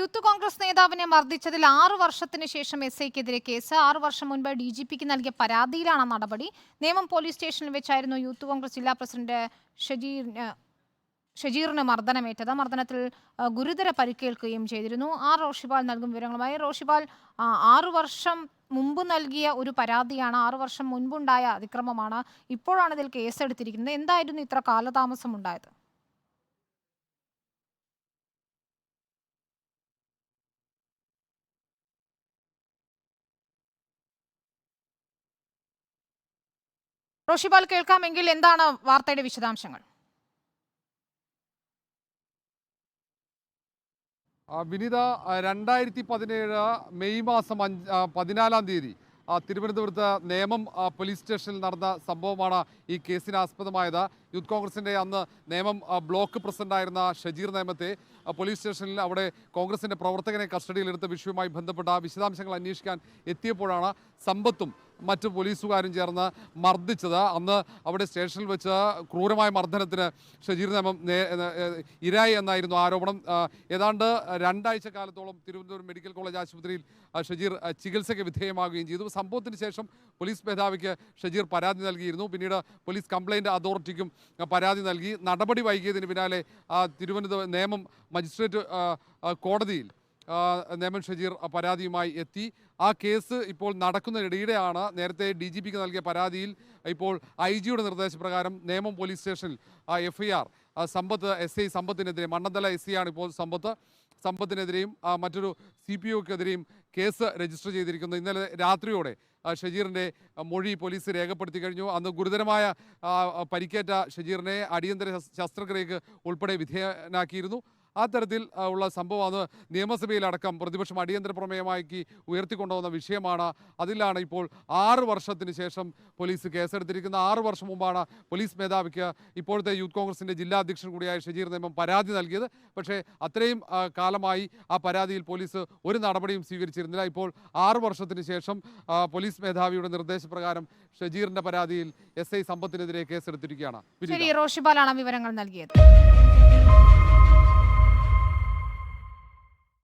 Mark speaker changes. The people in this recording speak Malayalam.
Speaker 1: യൂത്ത് കോൺഗ്രസ് നേതാവിനെ മർദ്ദിച്ചതിൽ 6 വർഷത്തിന് ശേഷം എസ്ഐക്കെതിരെ കേസ്. 6 വർഷം മുൻപ് DGPക്ക് നൽകിയ പരാതിയിലാണ് നടപടി. നേമം പോലീസ് സ്റ്റേഷനിൽ വെച്ചായിരുന്നു യൂത്ത് കോൺഗ്രസ് ജില്ലാ പ്രസിഡന്റ് ഷജീറിന് മർദ്ദനമേറ്റത്. മർദ്ദനത്തിൽ ഗുരുതര പരിക്കേൽക്കുകയും ചെയ്തിരുന്നു. റോഷിപാൽ നൽകും വിവരങ്ങളുമായി. റോഷിപാൽ, 6 വർഷം മുമ്പ് നൽകിയ ഒരു പരാതിയാണ്, 6 വർഷം മുൻപുണ്ടായ അതിക്രമമാണ്. ഇപ്പോഴാണ് ഇതിൽ കേസെടുത്തിരിക്കുന്നത്. എന്തായിരുന്നു ഇത്ര കാലതാമസം ഉണ്ടായത്? റോഷിപാൽ, കേൾക്കാമെങ്കിൽ എന്താണ് വാർത്തയുടെ വിശദാംശങ്ങൾ?
Speaker 2: വിനിത, 2017 മെയ് മാസം 14-ാം തീയതി തിരുവനന്തപുരത്ത് നേമം പോലീസ് സ്റ്റേഷനിൽ നടന്ന സംഭവമാണ് ഈ കേസിന് ആസ്പദമായത്. യൂത്ത് കോൺഗ്രസിൻ്റെ അന്ന് നേമം ബ്ലോക്ക് പ്രസിഡന്റായിരുന്ന ഷജീർ നേമത്തെ പോലീസ് സ്റ്റേഷനിൽ അവിടെ കോൺഗ്രസിൻ്റെ പ്രവർത്തകനെ കസ്റ്റഡിയിലെടുത്ത വിഷയവുമായി ബന്ധപ്പെട്ട വിശദാംശങ്ങൾ അന്വേഷിക്കാൻ എത്തിയപ്പോഴാണ് സമ്പത്തും മറ്റു പോലീസുകാരും ചേർന്ന് മർദ്ദിച്ചത്. അന്ന് അവിടെ സ്റ്റേഷനിൽ വെച്ച് ക്രൂരമായ മർദ്ദനത്തിന് ഷജീർ നേമം ഇരായി എന്നായിരുന്നു ആരോപണം. ഏതാണ്ട് 2 ആഴ്ച കാലത്തോളം തിരുവനന്തപുരം മെഡിക്കൽ കോളേജ് ആശുപത്രിയിൽ ഷജീർ ചികിത്സയ്ക്ക് വിധേയമാവുകയും ചെയ്തു. സംഭവത്തിന് ശേഷം പോലീസ് മേധാവിക്ക് ഷജീർ പരാതി നൽകിയിരുന്നു. പിന്നീട് പോലീസ് കംപ്ലയിൻറ്റ് അതോറിറ്റിക്കും പരാതി നൽകി. നടപടി വൈകിയതിന് പിന്നാലെ തിരുവനന്തപുരം നേമം മജിസ്ട്രേറ്റ് കോടതിയിൽ നേമം ഷജീർ പരാതിയുമായി എത്തി. ആ കേസ് ഇപ്പോൾ നടക്കുന്നതിനിടെയാണ് നേരത്തെ DGPക്ക് നൽകിയ പരാതിയിൽ ഇപ്പോൾ IG-യുടെ നിർദ്ദേശപ്രകാരം നേമം പോലീസ് സ്റ്റേഷനിൽ FIR SI സമ്പത്തിനെതിരെ, മണ്ണന്തല SI ആണ് ഇപ്പോൾ സമ്പത്തിനെതിരെയും മറ്റൊരു CPOക്കെതിരെയും കേസ് രജിസ്റ്റർ ചെയ്തിരിക്കുന്നത്. ഇന്നലെ രാത്രിയോടെ ഷജീറിൻ്റെ മൊഴി പോലീസ് രേഖപ്പെടുത്തി കഴിഞ്ഞു. അന്ന് ഗുരുതരമായ പരിക്കേറ്റ ഷജീറിനെ അടിയന്തര ശസ്ത്രക്രിയക്ക് ഉൾപ്പെടെ വിധേയനാക്കിയിരുന്നു. ആ തരത്തിൽ ഉള്ള സംഭവമാണ് നിയമസഭയിലടക്കം പ്രതിപക്ഷം അടിയന്തര പ്രമേയമാക്കി ഉയർത്തിക്കൊണ്ടുവന്ന വിഷയമാണ്. അതിലാണ് ഇപ്പോൾ 6 വർഷത്തിന് ശേഷം പോലീസ് കേസെടുത്തിരിക്കുന്നത്. 6 വർഷം മുമ്പാണ് പോലീസ് മേധാവിക്ക് ഇപ്പോഴത്തെ യൂത്ത് കോൺഗ്രസിൻ്റെ ജില്ലാ അധ്യക്ഷൻ കൂടിയായ ഷജീർ നേമം പരാതി നൽകിയത്. പക്ഷേ അത്രയും കാലമായി ആ പരാതിയിൽ പോലീസ് ഒരു നടപടിയും സ്വീകരിച്ചിരുന്നില്ല. ഇപ്പോൾ 6 വർഷത്തിന് ശേഷം പോലീസ് മേധാവിയുടെ നിർദ്ദേശപ്രകാരം ഷജീറിൻ്റെ പരാതിയിൽ SI സമ്പത്തിനെതിരെ കേസെടുത്തിരിക്കുകയാണ്.
Speaker 1: റോഷിപാലാണ് വിവരങ്ങൾ നൽകിയത്.